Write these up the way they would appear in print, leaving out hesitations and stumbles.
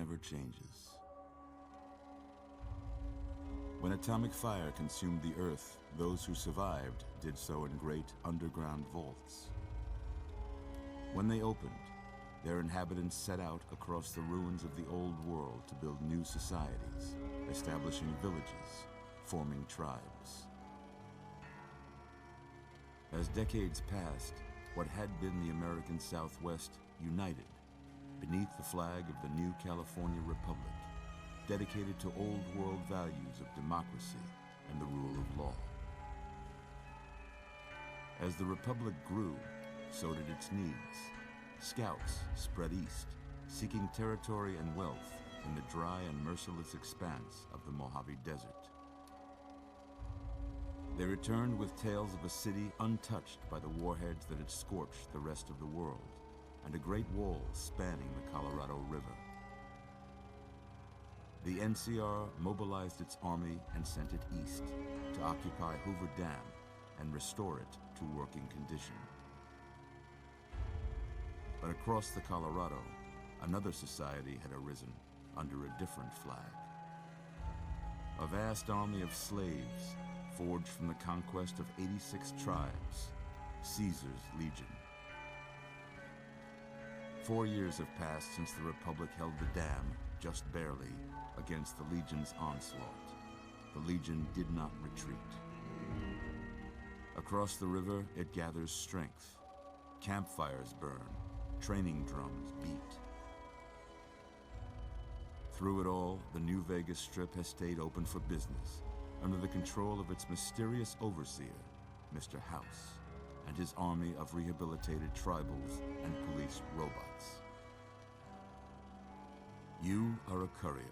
never changes. When atomic fire consumed the Earth, those who survived did so in great underground vaults. When they opened, their inhabitants set out across the ruins of the old world to build new societies, establishing villages, forming tribes. As decades passed, what had been the American Southwest united beneath the flag of the new California Republic, dedicated to old world values of democracy and the rule of law. As the Republic grew, so did its needs. Scouts spread east, seeking territory and wealth in the dry and merciless expanse of the Mojave Desert. They returned with tales of a city untouched by the warheads that had scorched the rest of the world, and a great wall spanning the Colorado River. The NCR mobilized its army and sent it east to occupy Hoover Dam and restore it to working condition. But across the Colorado, another society had arisen under a different flag. A vast army of slaves forged from the conquest of 86 tribes, Caesar's Legion. 4 years have passed since the Republic held the dam, just barely, against the Legion's onslaught. The Legion did not retreat. Across the river, it gathers strength. Campfires burn, training drums beat. Through it all, the New Vegas Strip has stayed open for business, under the control of its mysterious overseer, Mr. House, and his army of rehabilitated tribals and police robots. You are a courier,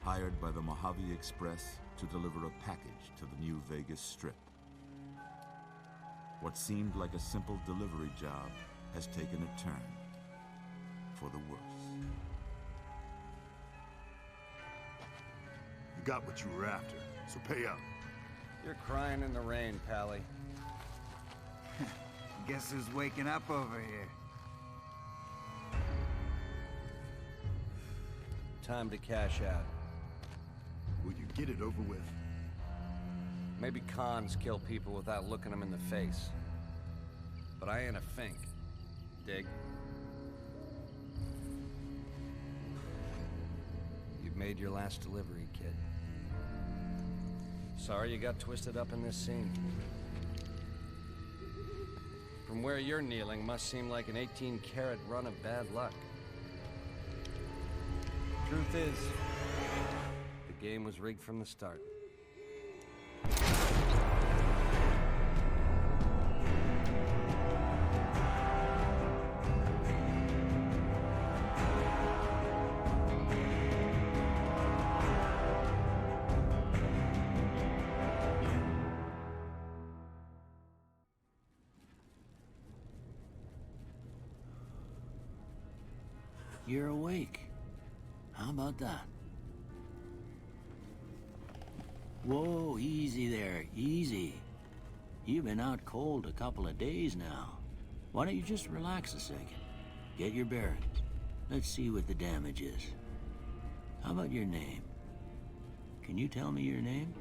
hired by the Mojave Express to deliver a package to the New Vegas Strip. What seemed like a simple delivery job has taken a turn for the worse. You got what you were after, so pay up. You're crying in the rain, Pally. Guess who's waking up over here? Time to cash out. Will you get it over with? Maybe cons kill people without looking them in the face. But I ain't a fink. Dig? You've made your last delivery, kid. Sorry you got twisted up in this scene. From where you're kneeling must seem like an 18-carat run of bad luck. Truth is, the game was rigged from the start. You're awake. How about that? Whoa, easy there, easy. You've been out cold a couple of days now. Why don't you just relax a second? Get your bearings. Let's see what the damage is. How about your name? Can you tell me your name?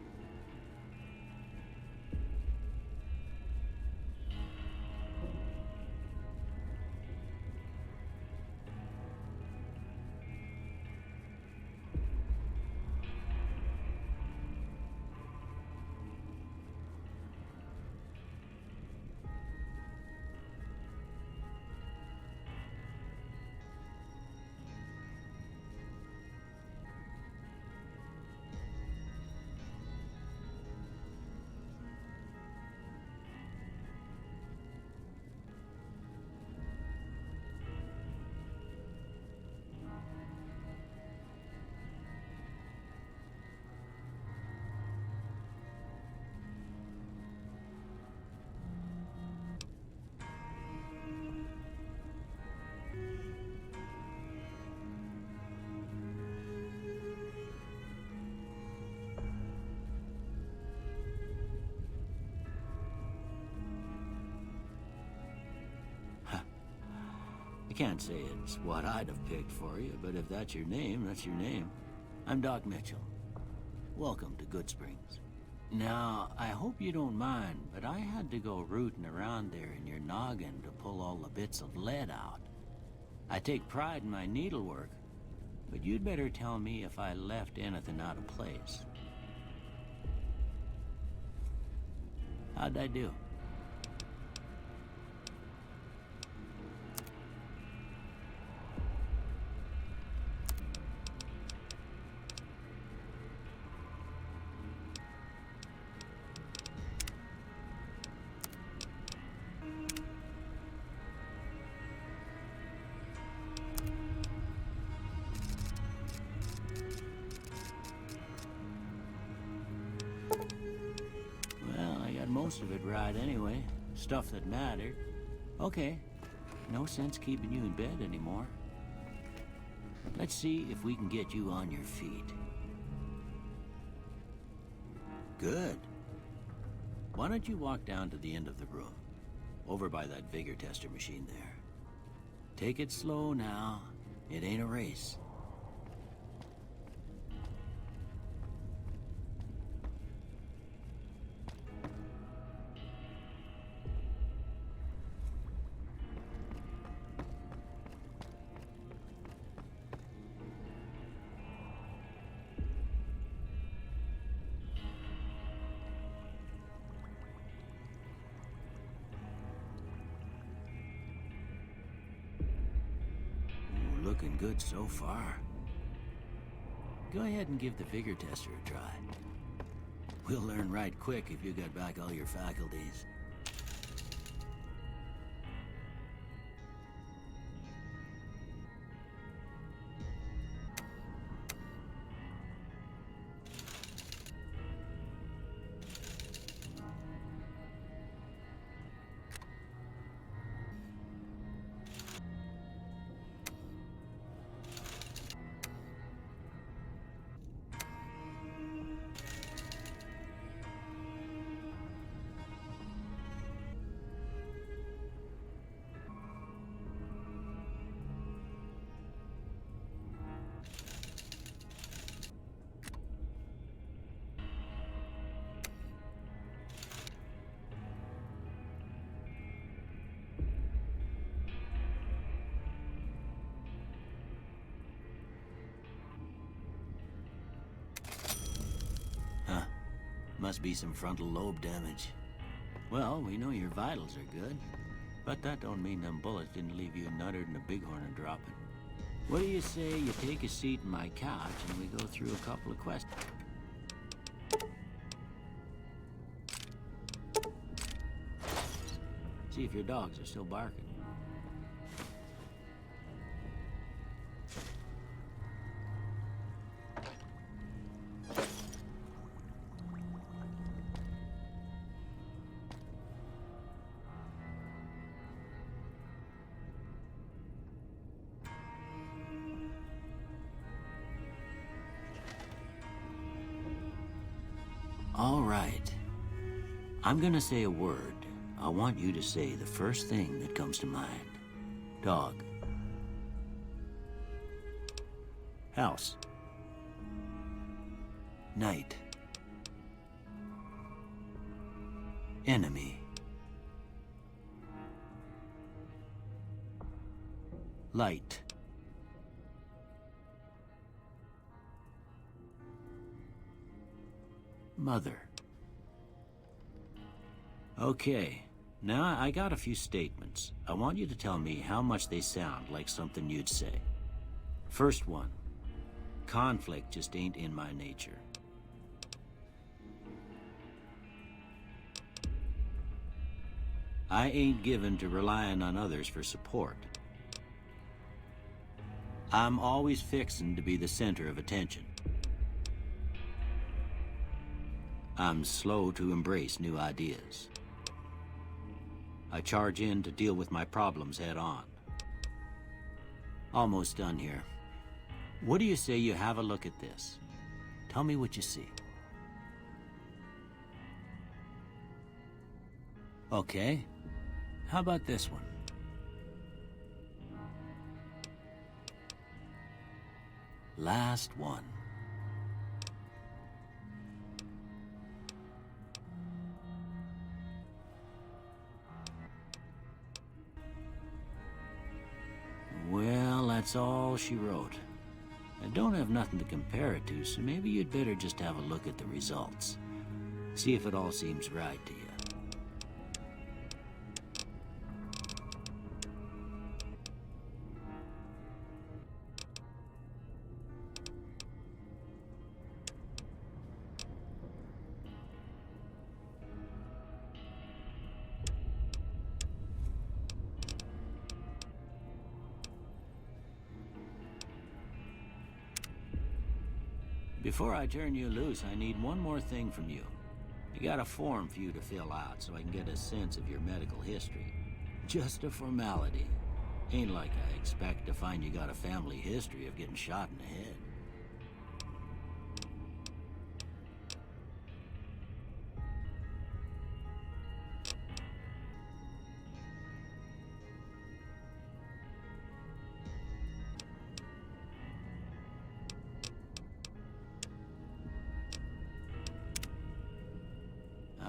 Can't say it's what I'd have picked for you, but if that's your name, that's your name. I'm Doc Mitchell. Welcome to Good Springs. Now, I hope you don't mind, but I had to go rooting around there in your noggin to pull all the bits of lead out. I take pride in my needlework, but you'd better tell me if I left anything out of place. How'd I do? Most of it right anyway. Stuff that mattered. Okay. No sense keeping you in bed anymore. Let's see if we can get you on your feet. Good. Why don't you walk down to the end of the room? Over by that vigor tester machine there. Take it slow now. It ain't a race. Looking good so far. Go ahead and give the vigor tester a try. We'll learn right quick if you got back all your faculties. Must be some frontal lobe damage. Well, we know your vitals are good, but that don't mean them bullets didn't leave you nuttered and a bighorn and dropping. What do you say you take a seat in my couch and we go through a couple of questions? See if your dogs are still barking. All right. I'm gonna say a word. I want you to say the first thing that comes to mind. Dog. House. Night. Enemy. Light. Mother. Okay, now I got a few statements. I want you to tell me how much they sound like something you'd say. First one, conflict just ain't in my nature. I ain't given to relying on others for support. I'm always fixin' to be the center of attention. I'm slow to embrace new ideas. I charge in to deal with my problems head on. Almost done here. What do you say you have a look at this? Tell me what you see. Okay. How about this one? Last one. Well, that's all she wrote. I don't have nothing to compare it to, so maybe you'd better just have a look at the results. See if it all seems right to you. Before I turn you loose, I need one more thing from you. I got a form for you to fill out so I can get a sense of your medical history. Just a formality. Ain't like I expect to find you got a family history of getting shot in the head.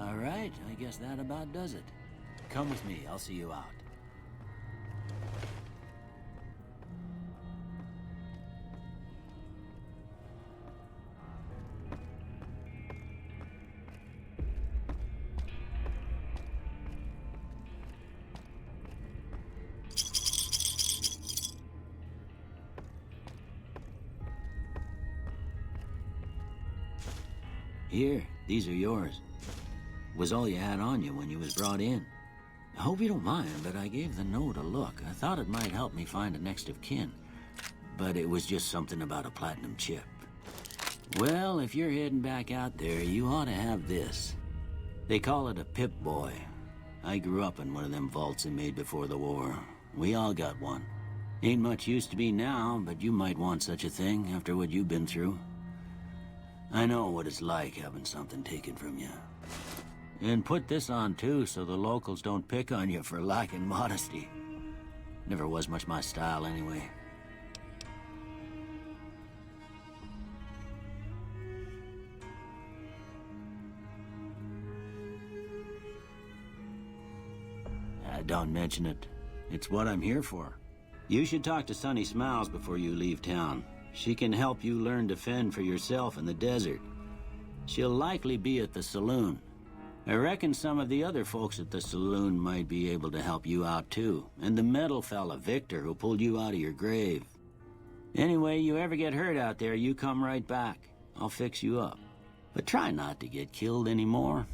All right, I guess that about does it. Come with me, I'll see you out. Here, these are yours. Was all you had on you when you was brought in. I hope you don't mind, but I gave the note a look. I thought it might help me find a next of kin. But it was just something about a platinum chip. Well, if you're heading back out there, you ought to have this. They call it a Pip-Boy. I grew up in one of them vaults they made before the war. We all got one. Ain't much use to be now, but you might want such a thing after what you've been through. I know what it's like having something taken from you. And put this on too, so the locals don't pick on you for lacking modesty. Never was much my style anyway. Don't mention it. It's what I'm here for. You should talk to Sunny Smiles before you leave town. She can help you learn to fend for yourself in the desert. She'll likely be at the saloon. I reckon some of the other folks at the saloon might be able to help you out too. And the metal fella, Victor, who pulled you out of your grave. Anyway, you ever get hurt out there, you come right back. I'll fix you up. But try not to get killed anymore.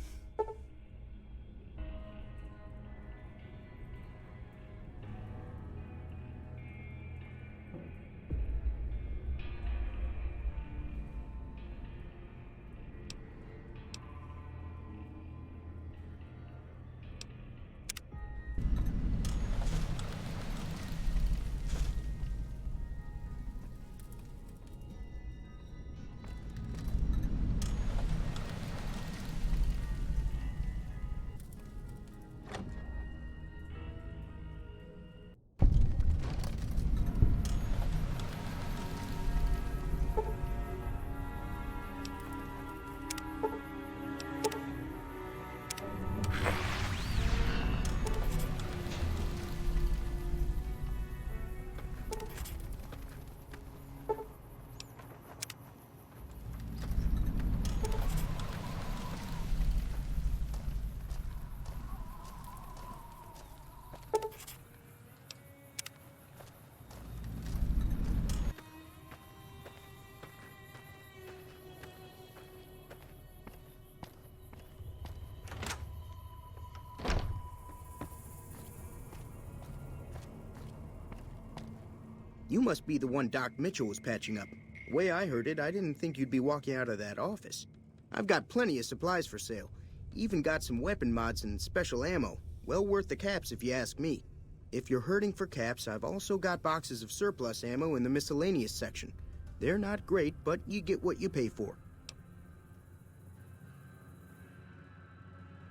You must be the one Doc Mitchell was patching up. The way I heard it, I didn't think you'd be walking out of that office. I've got plenty of supplies for sale. Even got some weapon mods and special ammo. Well worth the caps if you ask me. If you're hurting for caps, I've also got boxes of surplus ammo in the miscellaneous section. They're not great, but you get what you pay for.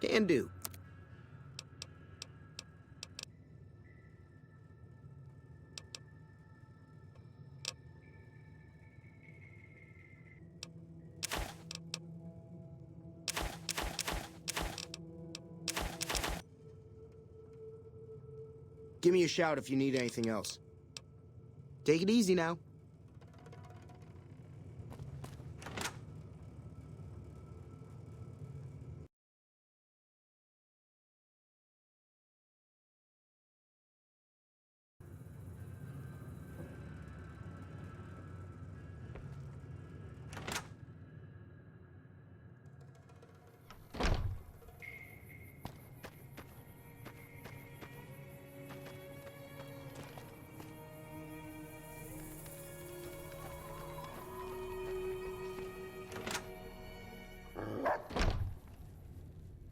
Can do. Give me a shout if you need anything else. Take it easy now.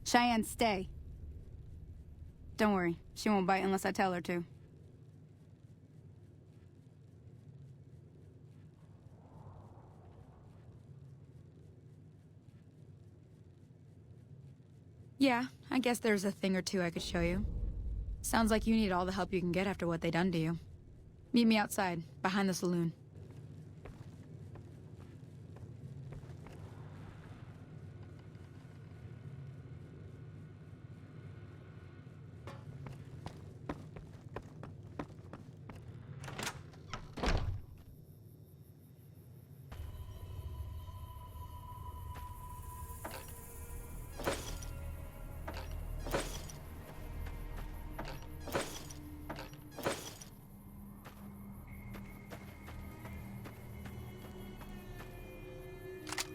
Cheyenne, stay. Don't worry, she won't bite unless I tell her to. Yeah, I guess there's a thing or two I could show you. Sounds like you need all the help you can get after what they done to you. Meet me outside, behind the saloon.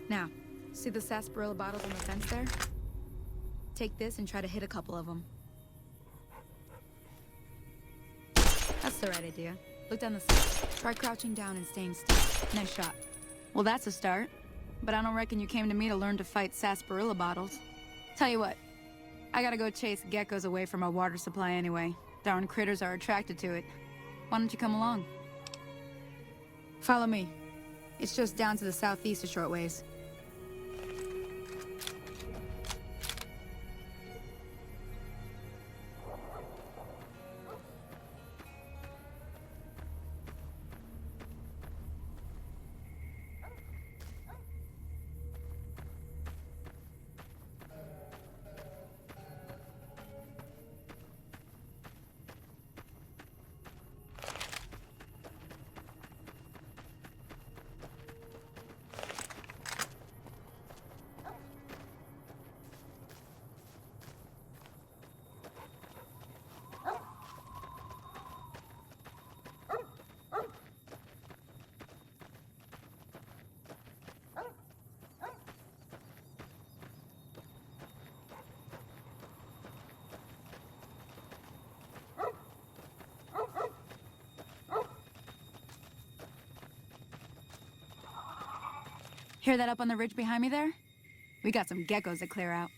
Now, see the sarsaparilla bottles on the fence there? Take this and try to hit a couple of them. That's the right idea. Look down the side. Try crouching down and staying still. Nice shot. Well, that's a start. But I don't reckon you came to me to learn to fight sarsaparilla bottles. Tell you what, I gotta go chase geckos away from our water supply anyway. Darn critters are attracted to it. Why don't you come along? Follow me. It's just down to the southeast a short ways. Hear that up on the ridge behind me there? We got some geckos to clear out.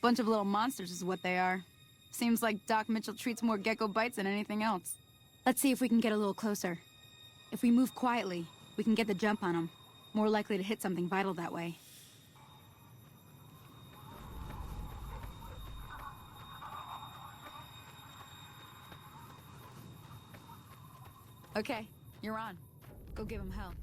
Bunch of little monsters is what they are. Seems like Doc Mitchell treats more gecko bites than anything else. Let's see if we can get a little closer. If we move quietly, we can get the jump on them. More likely to hit something vital that way. Okay, you're on. Go give him hell.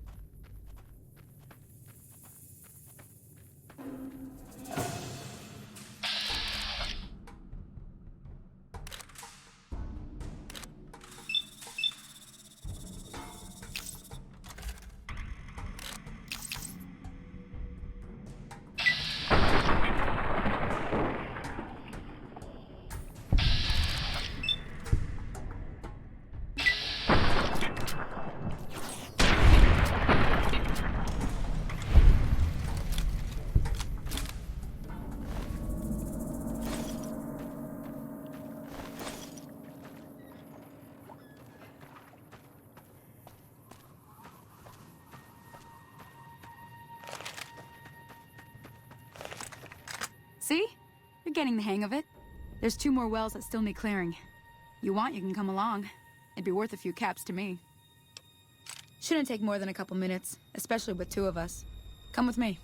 See? You're getting the hang of it. There's 2 more wells that still need clearing. You want, you can come along. It'd be worth a few caps to me. Shouldn't take more than a couple minutes, especially with 2 of us. Come with me.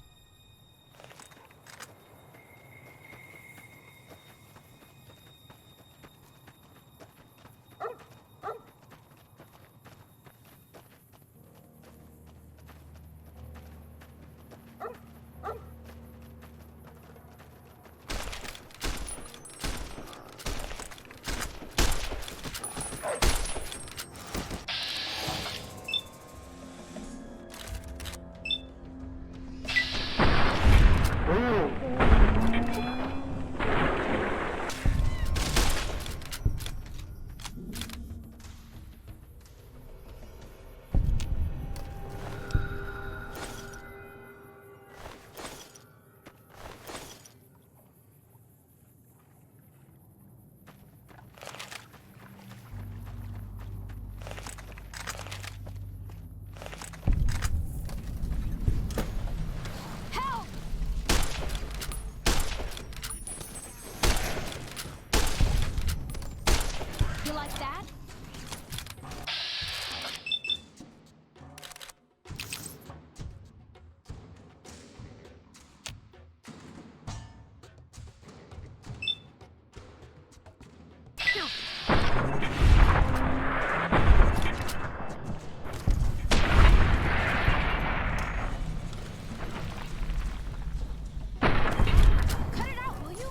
Cut it out, will you?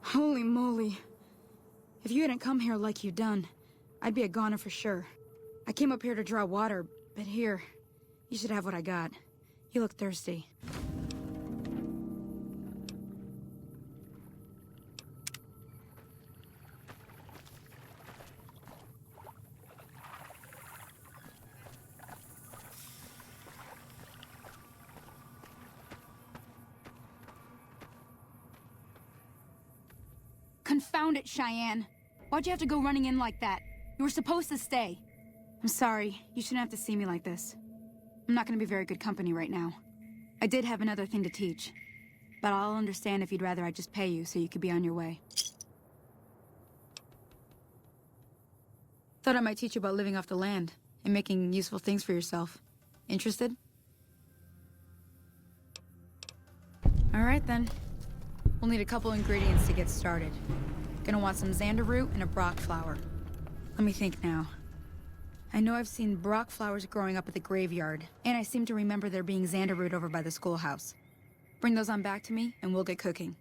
Holy moly. If you hadn't come here like you done, I'd be a goner for sure. I came up here to draw water, but here, you should have what I got. You look thirsty. Confound it, Cheyenne. Why'd you have to go running in like that? You were supposed to stay. I'm sorry. You shouldn't have to see me like this. I'm not gonna be very good company right now. I did have another thing to teach, but I'll understand if you'd rather I just pay you so you could be on your way. Thought I might teach you about living off the land and making useful things for yourself. Interested? All right, then. We'll need a couple ingredients to get started. Gonna want some xander root and a brock flower. Let me think now. I know I've seen brock flowers growing up at the graveyard, and I seem to remember there being xander root over by the schoolhouse. Bring those on back to me, and we'll get cooking.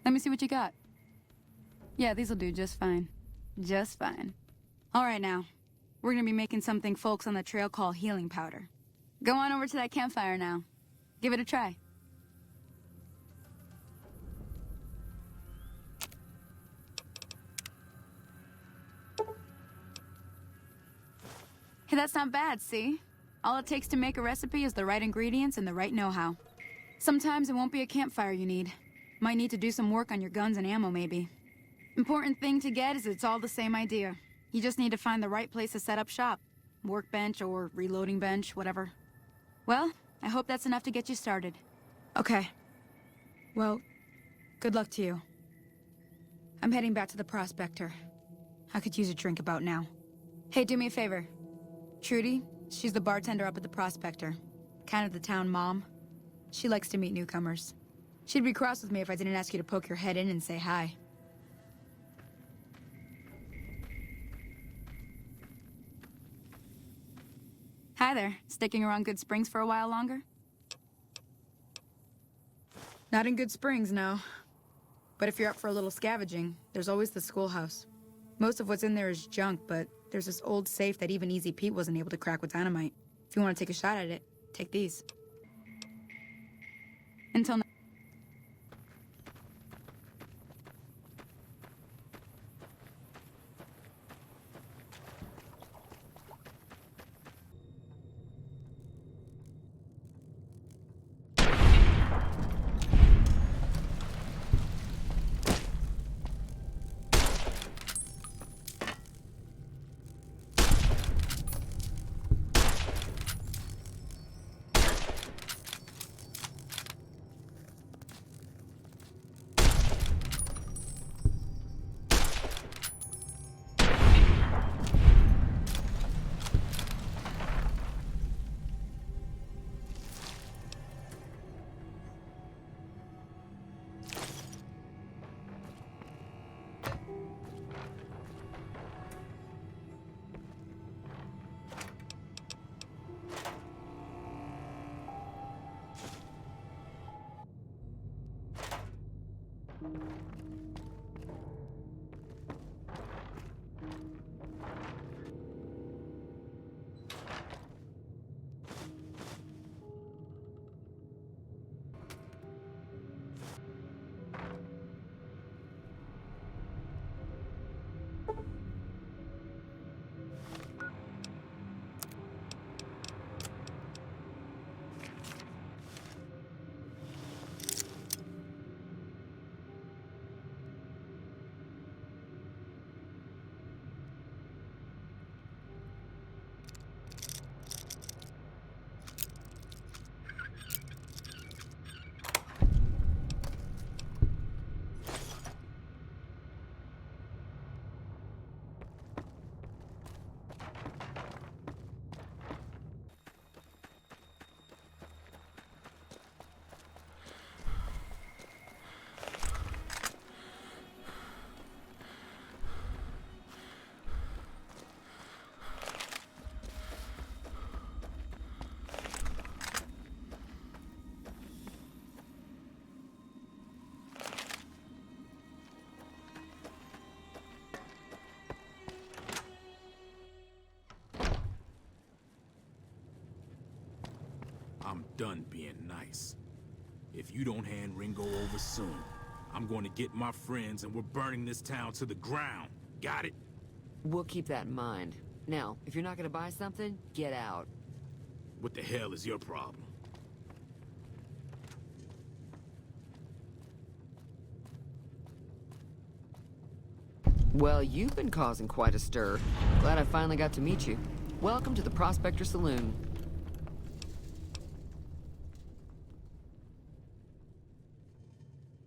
Let me see what you got. Yeah, these'll do just fine. Just fine. All right, now. We're gonna be making something folks on the trail call healing powder. Go on over to that campfire now. Give it a try. Hey, that's not bad, see? All it takes to make a recipe is the right ingredients and the right know-how. Sometimes it won't be a campfire you need. Might need to do some work on your guns and ammo, maybe. Important thing to get is it's all the same idea. You just need to find the right place to set up shop. Workbench or reloading bench, whatever. Well, I hope that's enough to get you started. Okay. Well, good luck to you. I'm heading back to the Prospector. I could use a drink about now. Hey, do me a favor. Trudy, she's the bartender up at the Prospector. Kind of the town mom. She likes to meet newcomers. She'd be cross with me if I didn't ask you to poke your head in and say hi. Hi there. Sticking around Good Springs for a while longer? Not in Good Springs, no. But if you're up for a little scavenging, there's always the schoolhouse. Most of what's in there is junk, but there's this old safe that even Easy Pete wasn't able to crack with dynamite. If you want to take a shot at it, take these. Until next. I'm done being nice. If you don't hand Ringo over soon, I'm going to get my friends and we're burning this town to the ground. Got it? We'll keep that in mind. Now, if you're not gonna buy something, get out. What the hell is your problem? Well, you've been causing quite a stir. Glad I finally got to meet you. Welcome to the Prospector Saloon.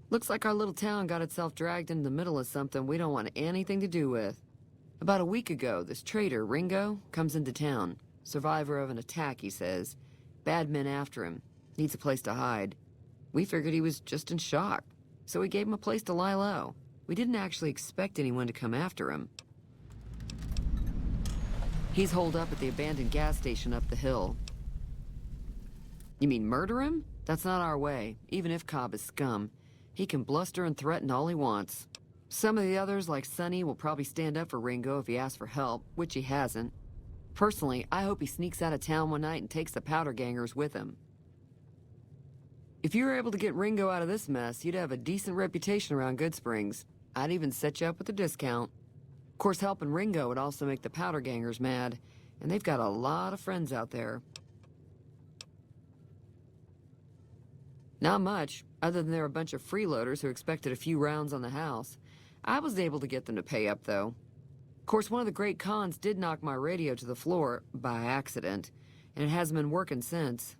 Looks like our little town got itself dragged into the middle of something we don't want anything to do with. About a week ago, this traitor, Ringo, comes into town. Survivor of an attack, he says. Bad men after him. Needs a place to hide. We figured he was just in shock, so we gave him a place to lie low. We didn't actually expect anyone to come after him. He's holed up at the abandoned gas station up the hill. You mean murder him? That's not our way, even if Cobb is scum. He can bluster and threaten all he wants. Some of the others, like Sonny, will probably stand up for Ringo if he asks for help, which he hasn't. Personally, I hope he sneaks out of town one night and takes the powder gangers with him. If you were able to get Ringo out of this mess, you'd have a decent reputation around Good Springs. I'd even set you up with a discount. Of course, helping Ringo would also make the powder gangers mad, and they've got a lot of friends out there. Not much, other than they're a bunch of freeloaders who expected a few rounds on the house. I was able to get them to pay up, though. Of course, one of the great cons did knock my radio to the floor, by accident, and it hasn't been working since.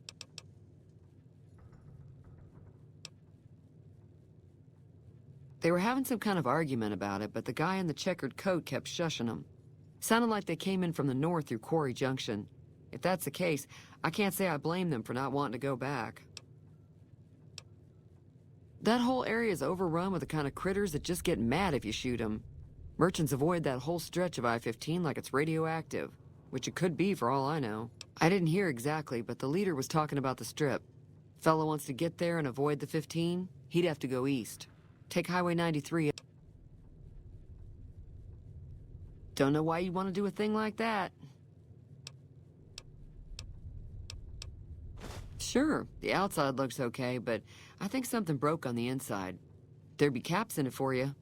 They were having some kind of argument about it, but the guy in the checkered coat kept shushing them. Sounded like they came in from the north through Quarry Junction. If that's the case, I can't say I blame them for not wanting to go back. That whole area is overrun with the kind of critters that just get mad if you shoot them. Merchants avoid that whole stretch of I-15 like it's radioactive, which it could be for all I know. I didn't hear exactly, but the leader was talking about the strip. Fellow wants to get there and avoid the 15, he'd have to go east. Take Highway 93. Don't know why you'd want to do a thing like that. Sure, the outside looks okay, but I think something broke on the inside. There'd be caps in it for you.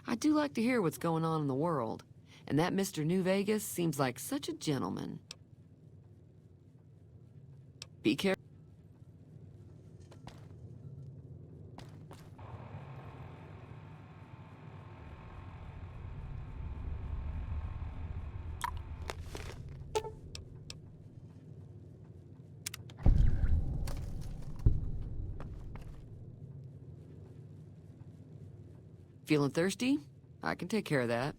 I do like to hear what's going on in the world, and that Mr. New Vegas seems like such a gentleman. Be careful. Feeling thirsty? I can take care of that.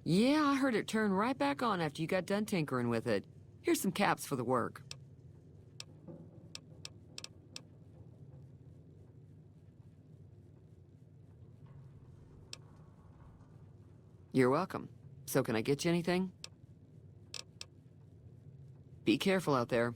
Yeah, I heard it turn right back on after you got done tinkering with it. Here's some caps for the work. You're welcome. So can I get you anything? Be careful out there.